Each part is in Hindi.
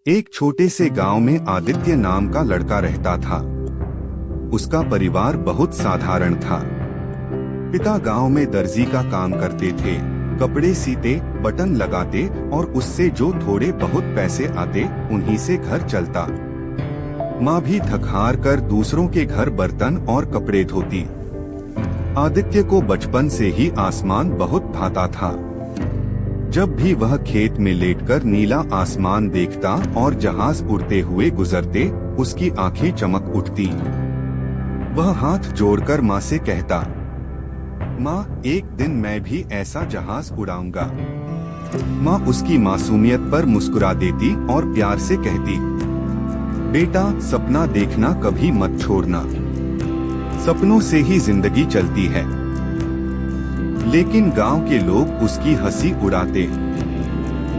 एक छोटे से गांव में आदित्य नाम का लड़का रहता था। उसका परिवार बहुत साधारण था। पिता गांव में दर्जी का काम करते थे, कपड़े सीते, बटन लगाते और उससे जो थोड़े बहुत पैसे आते उन्हीं से घर चलता। माँ भी थक हार कर दूसरों के घर बर्तन और कपड़े धोती। आदित्य को बचपन से ही आसमान बहुत भाता था। जब भी वह खेत में लेटकर नीला आसमान देखता और जहाज उड़ते हुए गुजरते, उसकी आंखें चमक उठती। वह हाथ जोड़कर माँ से कहता, माँ, एक दिन मैं भी ऐसा जहाज उड़ाऊंगा। माँ उसकी मासूमियत पर मुस्कुरा देती और प्यार से कहती, बेटा, सपना देखना कभी मत छोड़ना। सपनों से ही जिंदगी चलती है। लेकिन गांव के लोग उसकी हंसी उड़ाते।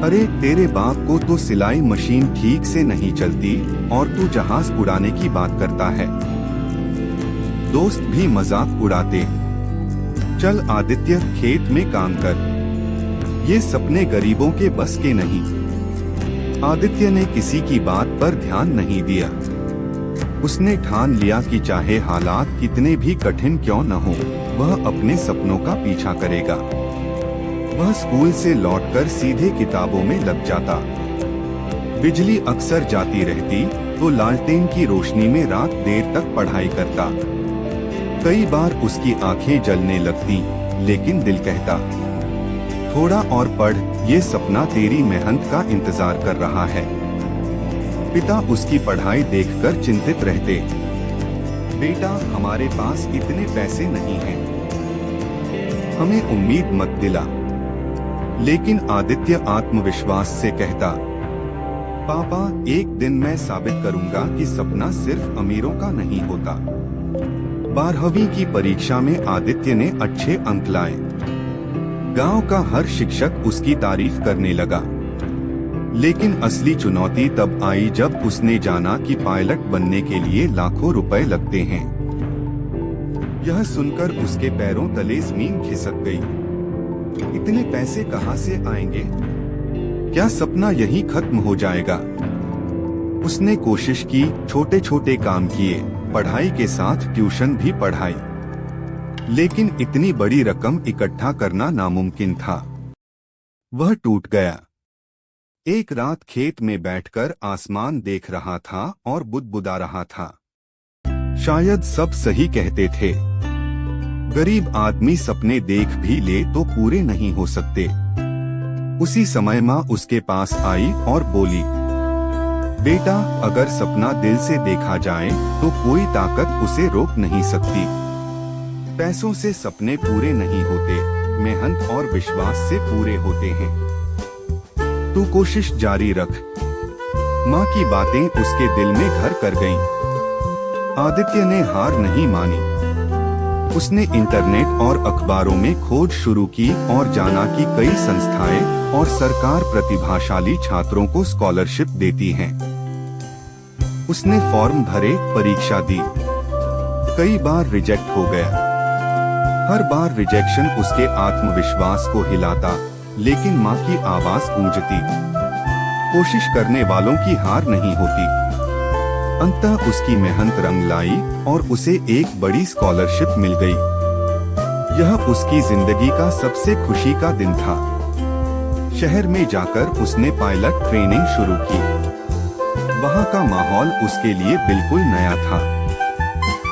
अरे, तेरे बाप को तो सिलाई मशीन ठीक से नहीं चलती और तू जहाज उड़ाने की बात करता है। दोस्त भी मजाक उड़ाते। चल आदित्य, खेत में काम कर। ये सपने गरीबों के बस के नहीं। आदित्य ने किसी की बात पर ध्यान नहीं दिया। उसने ठान लिया कि चाहे हालात कितने भी कठिन क्यों न हो, वह अपने सपनों का पीछा करेगा। वह स्कूल से लौटकर सीधे किताबों में लग जाता। बिजली अक्सर जाती रहती तो लालटेन की रोशनी में रात देर तक पढ़ाई करता। कई बार उसकी आंखें जलने लगती, लेकिन दिल कहता, थोड़ा और पढ़, ये सपना तेरी मेहनत का इंतजार कर रहा है। पिता उसकी पढ़ाई देखकर चिंतित रहते। बेटा, हमारे पास इतने पैसे नहीं हैं, हमें उम्मीद मत दिला। लेकिन आदित्य आत्मविश्वास से कहता, पापा, एक दिन मैं साबित करूंगा कि सपना सिर्फ अमीरों का नहीं होता। 12वीं की परीक्षा में आदित्य ने अच्छे अंक लाए। गांव का हर शिक्षक उसकी तारीफ करने लगा। लेकिन असली चुनौती तब आई जब उसने जाना कि पायलट बनने के लिए लाखों रुपए लगते हैं। यह सुनकर उसके पैरों तले जमीन खिसक गई। इतने पैसे कहां से आएंगे? क्या सपना यहीं खत्म हो जाएगा? उसने कोशिश की, छोटे छोटे काम किए, पढ़ाई के साथ ट्यूशन भी पढ़ाई, लेकिन इतनी बड़ी रकम इकट्ठा करना नामुमकिन था। वह टूट गया। एक रात खेत में बैठकर आसमान देख रहा था और बुदबुदा रहा था, शायद सब सही कहते थे। गरीब आदमी सपने देख भी ले तो पूरे नहीं हो सकते। उसी समय माँ उसके पास आई और बोली, बेटा, अगर सपना दिल से देखा जाए तो कोई ताकत उसे रोक नहीं सकती। पैसों से सपने पूरे नहीं होते, मेहनत और विश्वास से पूरे होते हैं। तू कोशिश जारी रख। माँ की बातें उसके दिल में घर कर गईं। आदित्य ने हार नहीं मानी। उसने इंटरनेट और अखबारों में खोज शुरू की और जाना कि कई संस्थाएं और सरकार प्रतिभाशाली छात्रों को स्कॉलरशिप देती हैं। उसने फॉर्म भरे, परीक्षा दी। कई बार रिजेक्ट हो गया। हर बार रिजेक्शन उसके आत्मविश्वास को हिलाता, लेकिन माँ की आवाज गूंजती, कोशिश करने वालों की हार नहीं होती। अंततः उसकी मेहनत रंग लाई और उसे एक बड़ी स्कॉलरशिप मिल गई। यह उसकी जिंदगी का सबसे खुशी का दिन था। शहर में जाकर उसने पायलट ट्रेनिंग शुरू की। वहाँ का माहौल उसके लिए बिल्कुल नया था।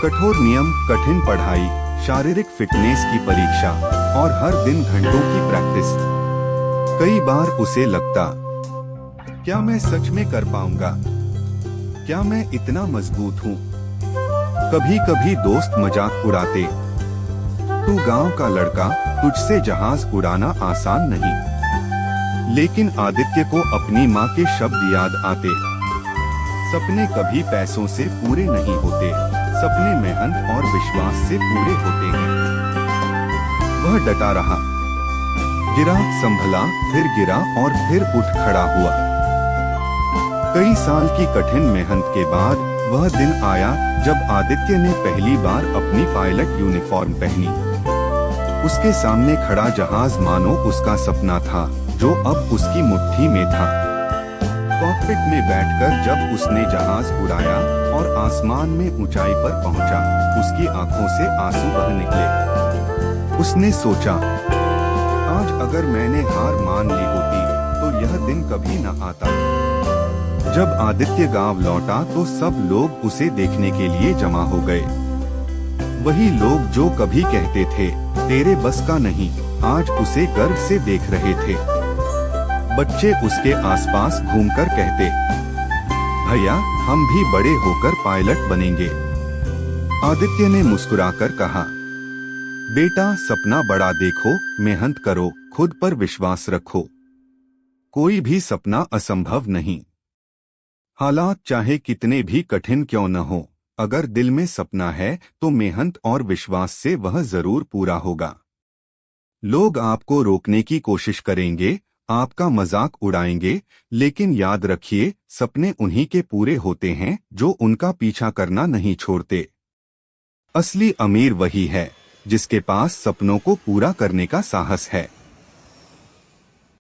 कठोर नियम, कठिन पढ़ाई, शारीरिक फिटनेस की परीक्षा और हर दिन घंटों की प्रैक्टिस। कई बार उसे लगता, क्या मैं सच में कर पाऊंगा? क्या मैं इतना मजबूत हूँ? कभी कभी दोस्त मजाक उड़ाते, तू गांव का लड़का, तुझसे जहाज उड़ाना आसान नहीं। लेकिन आदित्य को अपनी माँ के शब्द याद आते, सपने कभी पैसों से पूरे नहीं होते, सपने मेहनत और विश्वास से पूरे होते हैं। वह डटा रहा, गिरा, संभला, फिर गिरा और फिर उठ खड़ा हुआ। कई साल की कठिन मेहनत के बाद वह दिन आया जब आदित्य ने पहली बार अपनी पायलट यूनिफॉर्म पहनी। उसके सामने खड़ा जहाज मानो उसका सपना था, जो अब उसकी मुट्ठी में था। कॉकपिट में बैठकर जब उसने जहाज उड़ाया और आसमान में ऊंचाई पर पहुंचा, उसकी आंखों से आंसू बह निकले। उसने सोचा, आज अगर मैंने हार मान ली होती तो यह दिन कभी न आता। जब आदित्य गांव लौटा तो सब लोग उसे देखने के लिए जमा हो गए। वही लोग जो कभी कहते थे तेरे बस का नहीं, आज उसे गर्व से देख रहे थे। बच्चे उसके आसपास घूमकर कहते, भैया हम भी बड़े होकर पायलट बनेंगे। आदित्य ने मुस्कुराकर कहा, बेटा सपना बड़ा देखो, मेहनत करो, खुद पर विश्वास रखो। कोई भी सपना असंभव नहीं। हालात चाहे कितने भी कठिन क्यों न हो, अगर दिल में सपना है तो मेहनत और विश्वास से वह जरूर पूरा होगा। लोग आपको रोकने की कोशिश करेंगे, आपका मजाक उड़ाएंगे, लेकिन याद रखिए सपने उन्हीं के पूरे होते हैं जो उनका पीछा करना नहीं छोड़ते। असली अमीर वही है जिसके पास सपनों को पूरा करने का साहस है।